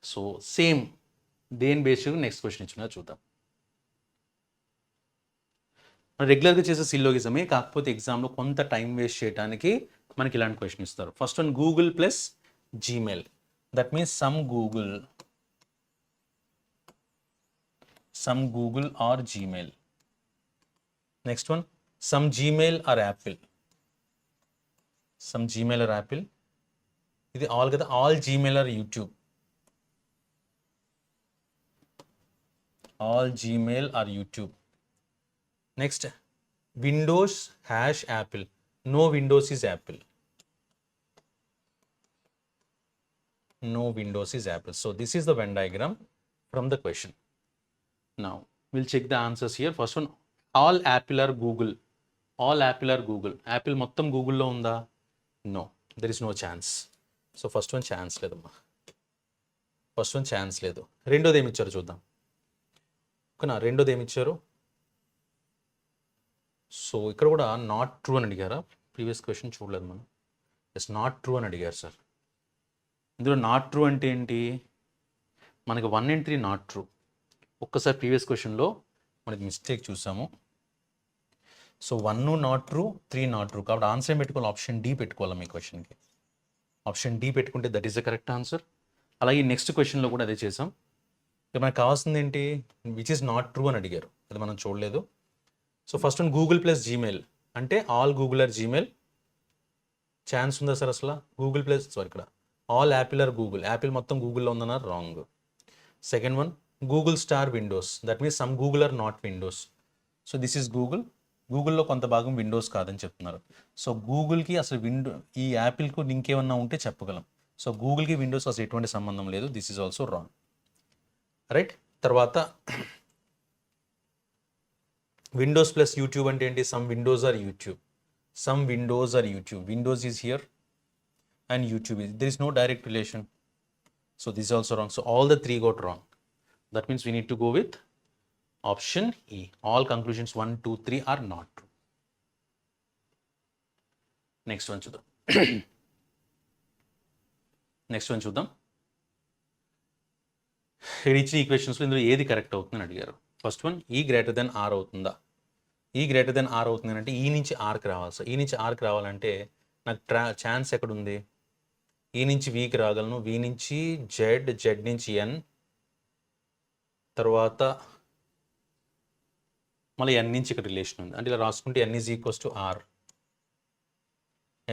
So same దేని based next question ఇచ్చినా చూద్దాం. రెగ్యులర్గా చేసే సిల్లోగిజమే, కాకపోతే ఎగ్జామ్లో కొంత టైం వేస్ట్ చేయడానికి మనకి ఇలాంటి క్వశ్చన్ ఇస్తారు. First one Google plus Gmail. That means some Google or Gmail. Next one, some Gmail or Apple. Some Gmail or Apple, ఇది ఆల్ కదా, all Gmail or YouTube, all Gmail or YouTube. Next Windows has Apple, no Windows is Apple, no windows is apple. So this is the Venn diagram from the question. Now we'll check the answers here. First one, all apple are Google, all apple are Google, apple మొత్తం గూగుల్లో ఉందా? No, there is no chance. So first one chance లేదమ్మా, first one chance లేదు. రెండోది ఏమి ఇచ్చారు చూద్దాం. ఓకేనా, రెండోది ఏమి ఇచ్చారు? సో ఇక్కడ కూడా నాట్ ట్రూ అని అడిగారా? ప్రీవియస్ క్వశ్చన్ చూడలేదు మనం. ఎస్, నాట్ ట్రూ అని అడిగారు సార్. ఇందులో నాట్ ట్రూ అంటే ఏంటి? మనకి 1 and 3 నాట్ ట్రూ. ఒక్కసారి ప్రీవియస్ క్వశ్చన్లో మనకి మిస్టేక్ చూసాము. So 1 not true, 3 not true. కాబట్టి ఆన్సర్ ఏం పెట్టుకోవాలి? ఆప్షన్ డి పెట్టుకోవాలి మీ క్వశ్చన్కి. ఆప్షన్ డి పెట్టుకుంటే that is the correct answer. అలాగే నెక్స్ట్ క్వశ్చన్లో కూడా అదే చేసాం. ఇక మనకు కావాల్సింది ఏంటి? విచ్ ఈస్ నాట్ ట్రూ అని అడిగారు, అది మనం చూడలేదు. So first one Google plus Gmail అంటే all Google are Gmail, chance ఉందా సార్ అసలు? గూగుల్ ప్లస్ ఇక్కడ all Apple are Google, Apple మొత్తం గూగుల్లో ఉందన్నారు, wrong. Second one Google star Windows, that means some Google are not Windows. So this is Google, గూగుల్లో కొంత భాగం విండోస్ కాదని చెప్తున్నారు. సో గూగుల్కి అసలు ఈ యాపిల్కు లింక్ ఏమన్నా ఉంటే చెప్పగలం. సో గూగుల్కి విండోస్ అసలు ఎటువంటి సంబంధం లేదు. This is also wrong, right. తర్వాత విండోస్ ప్లస్ యూట్యూబ్ అంటే ఏంటి? Some Windows or YouTube, some Windows or YouTube, Windows is here and YouTube is, there is no direct relation. So this is also wrong. So all the three got wrong. That means we need to go with option E. All conclusions 1, 2, 3 are not true. Next one చూద్దాం. Next one చూద్దాం. ఇక్కడ ఇచ్చిన ఈక్వేషన్స్లో ఇందులో ఏది correct అవుతుందని అడిగారు. First one ఈ greater than are అవుతుందా? ఈ గ్రేటర్ దెన్ ఆర్ అవుతుంది అంటే ఈ నుంచి ఆర్కి రావాలి. సార్ ఈ నుంచి ఆర్కి రావాలంటే నాకు ఛాన్స్ ఎక్కడుంది? ఈ నుంచి వీకి రాగలను, వి నుంచి జెడ్, జెడ్ నుంచి ఎన్, తర్వాత మళ్ళీ ఎన్ నుంచి ఇక్కడ రిలేషన్ ఉంది. అంటే ఇలా రాసుకుంటే N is equals to R,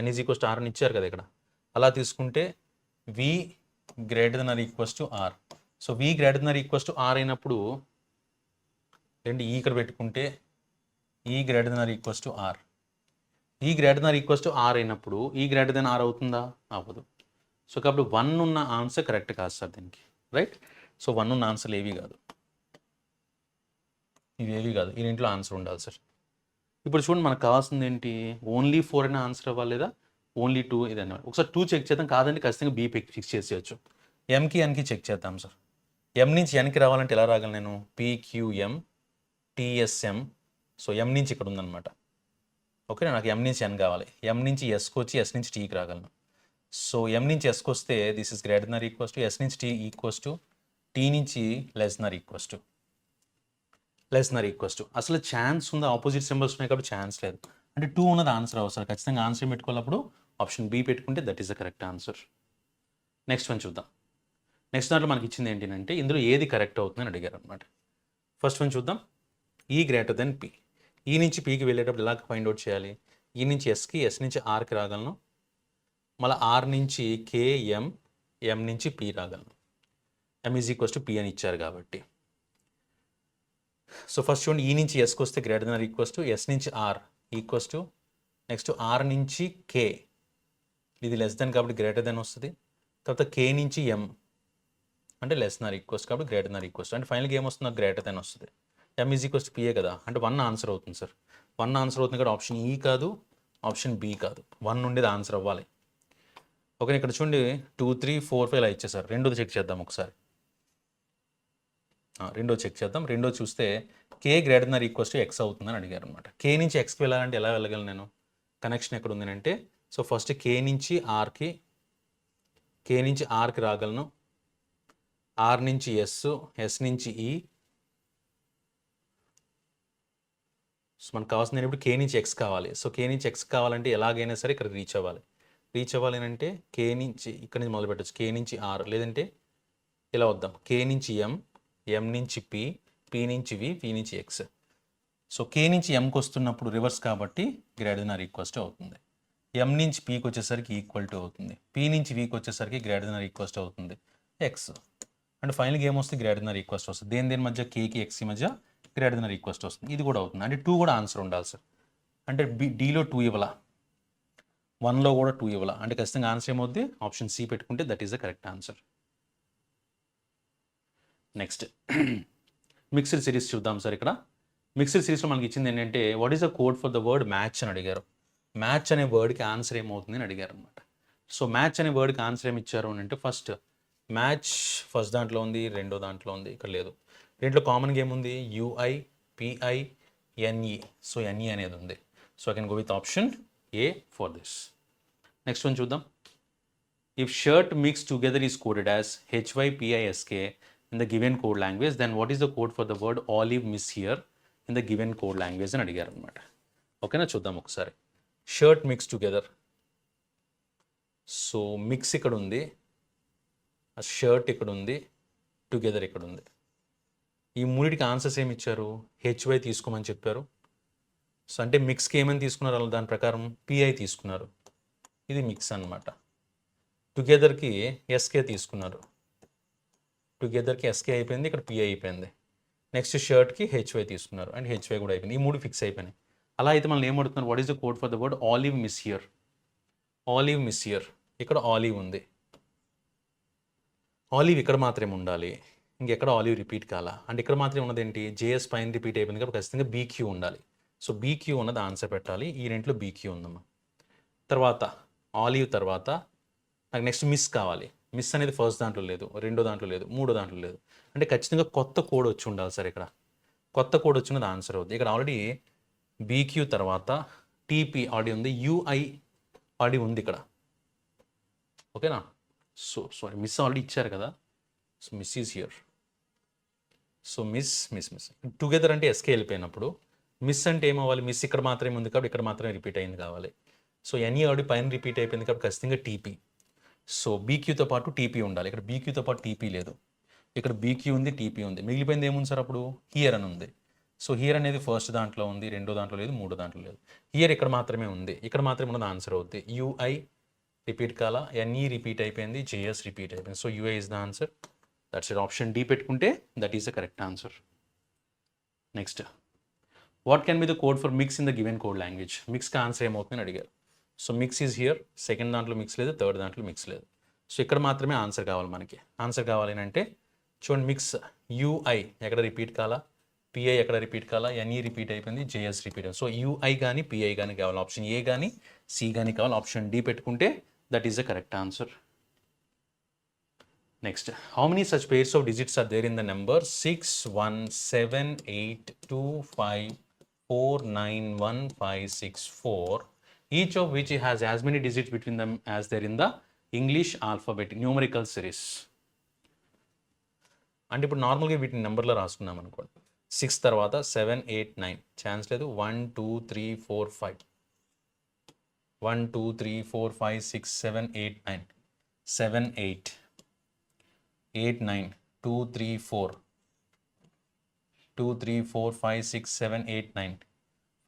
N is equals to R అని ఇచ్చారు కదా ఇక్కడ. అలా తీసుకుంటే V greater than or equals to R. సో V greater than or equals to R అయినప్పుడు రెండు ఈ ఇక్కడ పెట్టుకుంటే E greater than or equals to R, E greater than or equals to R అయినప్పుడు ఈ గ్రేటర్ దెన్ ఆర్ అవుతుందా? అవ్వదు. So కాబట్టి 1 ఉన్న ఆన్సర్ కరెక్ట్ కాదు సార్ దీనికి, రైట్. సో 1 ఉన్న ఆన్సర్లు ఏవి కాదు, ఇవేవి కాదు. ఈ రెంట్లో ఆన్సర్ ఉండాలి సార్. ఇప్పుడు చూడండి, మనకు కావాల్సింది ఏంటి? ఓన్లీ 4 అయినా ఆన్సర్ అవ్వాలి, లేదా ఓన్లీ 2 ఇది అన్నమాట. ఒకసారి 2 చెక్ చేద్దాం, కాదండి ఖచ్చితంగా బీ ఫిక్స్ చేసేయచ్చు. ఎంకి ఎన్కి చెక్ చేద్దాం సార్. ఎం నుంచి ఎన్కి రావాలంటే ఎలా రాగలను నేను? పీక్యూఎం టీఎస్ఎం. సో ఎం నుంచి ఇక్కడ ఉందన్నమాట. ఓకే, నాకు ఎం నుంచి ఎన్ కావాలి. ఎం నుంచి ఎస్కి వచ్చి ఎస్ నుంచి టీకి రాగలను. సో ఎం నుంచి ఎస్కి వస్తే this is greater than or equals to, S నుంచి టీ ఈక్వల్స్ టు, టీ నుంచి less than or equals to, less than or equals to. అసలు ఛాన్స్ ఉందా? ఆపోజిట్ సింబల్స్ ఉన్నాయి కాబట్టి ఛాన్స్ లేదు. అంటే 2 ఉన్నది ఆన్సర్ అవసరం. ఖచ్చితంగా ఆన్సర్ పెట్టుకున్నప్పుడు ఆప్షన్ బి పెట్టుకుంటే that is the correct answer. Next one చూద్దాం. నెక్స్ట్ దాంట్లో మనకి ఇచ్చింది ఏంటంటే ఇందులో ఏది కరెక్ట్ అవుతుందని అడిగారు అనమాట. ఫస్ట్ వన్ చూద్దాం. ఈ గ్రేటర్ దెన్ పి. ఈ నుంచి పీకి వెళ్ళేటప్పుడు ఎలా ఫైండ్ అవుట్ చేయాలి? ఈ నుంచి ఎస్కి, ఎస్ నుంచి ఆర్కి రాగలను, మళ్ళీ ఆర్ నుంచి కేఎం, ఎం నుంచి పి రాగలను. M is equals to P అని ఇచ్చారు కాబట్టి. సో ఫస్ట్ చూడండి, ఈ నుంచి ఎస్కి వస్తే greater than or equals to, S నుంచి R equals to, next R నుంచి కే, ఇది లెస్ దెన్ కాబట్టి గ్రేటర్ దెన్ వస్తుంది. తర్వాత కే నుంచి ఎం అంటే లెస్ దెన్ ఆర్ ఈక్వల్స్ కాబట్టి గ్రేటర్ దెన్ ఆర్ ఈక్వల్స్. అంటే ఫైనల్గా ఏమొస్తుంది? గ్రేటర్ దెన్ వస్తుంది. M is equals to PA కదా, అంటే 1 ఆన్సర్ అవుతుంది సార్. 1 ఆన్సర్ అవుతుంది కాబట్టి ఆప్షన్ ఈ కాదు, ఆప్షన్ బి కాదు, 1 ఉండేది ఆన్సర్ అవ్వాలి. ఓకే, ఇక్కడ చూడండి 2, 3, 4, 5 ఇలా ఇచ్చేసారు. రెండోది చెక్ చేద్దాం ఒకసారి. రెండో చెక్ చేద్దాం. రెండో చూస్తే K greater than or equals to X అవుతుందని అడిగారు అనమాట. కే నుంచి ఎక్స్కి వెళ్ళాలంటే ఎలా వెళ్ళగలను నేను? కనెక్షన్ ఎక్కడ ఉంది అంటే, సో ఫస్ట్ కే నుంచి ఆర్కి, కే నుంచి ఆర్కి రాగలను, ఆర్ నుంచి ఎస్, ఎస్ నుంచి ఈ. సో మనకు కావాల్సింది ఇప్పుడు కే నుంచి ఎక్స్ కావాలి. సో కే నుంచి ఎక్స్ కావాలంటే ఎలాగైనా సరే ఇక్కడ రీచ్ అవ్వాలి. రీచ్ అవ్వాలి అంటే కే నుంచి ఇక్కడ నుంచి మొదలు పెట్టచ్చు. కే నుంచి ఆర్, లేదంటే ఇలా వద్దాం. కే నుంచి ఎం, ఎం నుంచి పి, పి నుంచి వి, వి నుంచి ఎక్స్. సో కే నుంచి ఎంకి వస్తున్నప్పుడు రివర్స్ కాబట్టి greater than or equals to అవుతుంది. ఎం నుంచి పీకి వచ్చేసరికి ఈక్వల్ టు అవుతుంది, పీ నుంచి వీకి వచ్చేసరికి greater than or equal to అవుతుంది ఎక్స్. అండ్ ఫైనల్గా ఏమొస్తుంది, greater than or equal to వస్తుంది. దేని మధ్య కేకి ఎక్స్కి మధ్య greater than or equal to వస్తుంది. ఇది కూడా అవుతుంది. అంటే 2 కూడా ఆన్సర్ ఉండాలి సార్. అంటే డీలో 2 ఇవ్వాల, 1లో కూడా 2 ఇవ్వాల. అంటే ఖచ్చితంగా ఆన్సర్ ఏమవుద్ది, ఆప్షన్ సి పెట్టుకుంటే that is the correct answer. Next mixed series చూద్దాం సార్. ఇక్కడ మిక్స్డ్ సిరీస్లో మనకి ఇచ్చింది ఏంటంటే what is the code for the word match అని అడిగారు. మ్యాచ్ అనే వర్డ్కి ఆన్సర్ ఏమవుతుంది అని అడిగారు అనమాట. సో మ్యాచ్ అనే వర్డ్కి ఆన్సర్ ఏమి ఇచ్చారు అని అంటే ఫస్ట్ మ్యాచ్ ఫస్ట్ దాంట్లో ఉంది, రెండో దాంట్లో ఉంది, ఇక్కడ లేదు. దీంట్లో కామన్గా ఏముంది, UI PI NE. So NE అనేది ఉంది. So I can go with option A for this. Next one చూద్దాం. If shirt mix together is coded as HYPISK in the given code language, then what is the code for the word olive miss here in the given code language అని అడిగారు అనమాట. ఓకేనా, చూద్దాం ఒకసారి. Shirt mix together. So mix ఇక్కడ ఉంది, shirt ఇక్కడ ఉంది, టుగెదర్ ఇక్కడ ఉంది. ఈ మూడింటికి ఆన్సర్స్ ఏమి ఇచ్చారు, HY తీసుకోమని చెప్పారు. సో అంటే మిక్స్కి ఏమని తీసుకున్నారు, దాని ప్రకారం PI తీసుకున్నారు. ఇది మిక్స్ అనమాట. టుగెదర్కి SK తీసుకున్నారు. టుగెదర్కి SK అయిపోయింది, ఇక్కడ PI అయిపోయింది. నెక్స్ట్ షర్ట్కి HY తీసుకున్నారు అండ్ HY కూడా అయిపోయింది. ఈ 3 ఫిక్స్ అయిపోయినాయి. అలా అయితే మనం ఏమడుతున్నారు, what is the code for the word olive miss here. Olive miss here, ఇక్కడ ఆలివ్ ఉంది, ఆలివ్ ఇక్కడ మాత్రమే ఉండాలి, ఇంకెక్కడ ఆలివ్ రిపీట్ కాలా. అంటే ఇక్కడ మాత్రమే ఉన్నది ఏంటి, JS పైన రిపీట్ అయిపోయింది కాబట్టి ఖచ్చితంగా BQ ఉండాలి. సో BQ ఉన్నది ఆన్సర్ పెట్టాలి. ఈ రెంట్లో BQ ఉందమ్మా. తర్వాత ఆలివ్ తర్వాత నాకు నెక్స్ట్ మిస్ కావాలి. మిస్ అనేది ఫస్ట్ దాంట్లో లేదు, రెండో దాంట్లో లేదు, మూడో దాంట్లో లేదు. అంటే ఖచ్చితంగా కొత్త కోడ్ వచ్చి ఉండాలి సార్. ఇక్కడ కొత్త కోడ్ వచ్చినది ఆన్సర్ అవుతుంది. ఇక్కడ ఆల్రెడీ BQ తర్వాత TP ఆల్రెడీ ఉంది, UI ఆల్రెడీ ఉంది ఇక్కడ. ఓకేనా. సో సారీ, మిస్ ఆల్రెడీ ఇచ్చారు కదా. So miss is here. So miss miss miss together అంటే SK వెళ్ళిపోయినప్పుడు మిస్ అంటే ఏమవ్వాలి, మిస్ ఇక్కడ మాత్రమే ఉంది కాబట్టి ఇక్కడ మాత్రమే రిపీట్ అయింది కావాలి. సో NE ఆల్రెడీ పైన రిపీట్ అయిపోయింది కాబట్టి ఖచ్చితంగా TP. సో BQతో పాటు TP ఉండాలి. ఇక్కడ BQతో పాటు TP లేదు, ఇక్కడ BQ ఉంది, TP ఉంది. మిగిలిపోయింది ఏముంది సార్ అప్పుడు, హియర్ అని ఉంది. సో హియర్ అనేది ఫస్ట్ దాంట్లో ఉంది, రెండో దాంట్లో లేదు, మూడో దాంట్లో లేదు. హియర్ ఇక్కడ మాత్రమే ఉంది, ఇక్కడ మాత్రమే ఉన్నది ఆన్సర్ అవుద్ది. UI రిపీట్ కాలా, NE రిపీట్ అయిపోయింది, JS రిపీట్ అయిపోయింది. So UI is the answer. That's it. Option D పెట్టుకుంటే that is the correct answer. Next, what can be the code for mix in the given code language. మిక్స్కి answer ఏమవుతుందని అడిగారు. So mix is here, second దాంట్లో mix లేదు, third దాంట్లో mix లేదు. So ఇక్కడ మాత్రమే ఆన్సర్ కావాలి మనకి. ఆన్సర్ కావాలి అంటే చూడండి, మిక్స్ UI ఎక్కడ రిపీట్ కాలా, PI ఎక్కడ రిపీట్ కాలా, NE రిపీట్ అయిపోయింది, JS రిపీట్ అయింది. సో UI కానీ PI కానీ కావాలి, ఆప్షన్ A కానీ C కానీ కావాలి. ఆప్షన్ D పెట్టుకుంటే that is the correct answer. Next, how many such pairs of digits are there in the number 6 1 7 8 2 5 4 9 1 5 6 4, each of which has as many digits between them as there in the English alphabet numerical series. అంటే ఇప్పుడు నార్మల్గా వీటిని నెంబర్లో రాసుకున్నాం అనుకోండి. 6 తర్వాత 7 8 9 chance లేదు. 1 2 3 4 5 1 2 3 4 5 6 7 8 9 7 8 8 9 2 3 4 2 3 4 5 6 7 8 9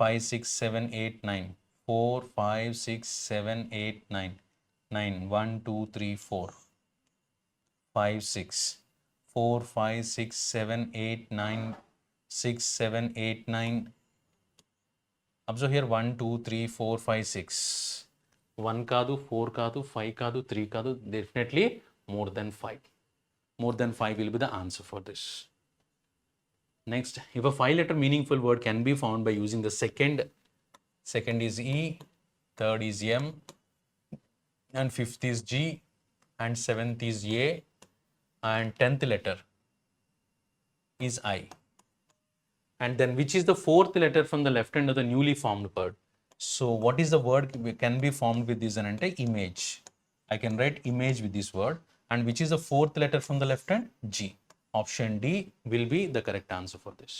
5 6 7 8 9 4 5 6 7 8 9 9 1 2 3 4 5 6 4 5 6 7 8 9 6 7 8 9. Observe here 1 2 3 4 5 6. 1 కాదు, 4 కాదు, 5 కాదు, 3 కాదు, definitely more than 5. More than 5 will be the answer for this. Next, if a 5-letter meaningful word can be found by using the second is E, third is M, and fifth is G, and seventh is A, and 10th letter is I. And then which is the 4th letter from the left hand of the newly formed word? So what is the word can be formed with this and image? I can write image with this word. And which is the 4th letter from the left hand? G. Option D will be the correct answer for this.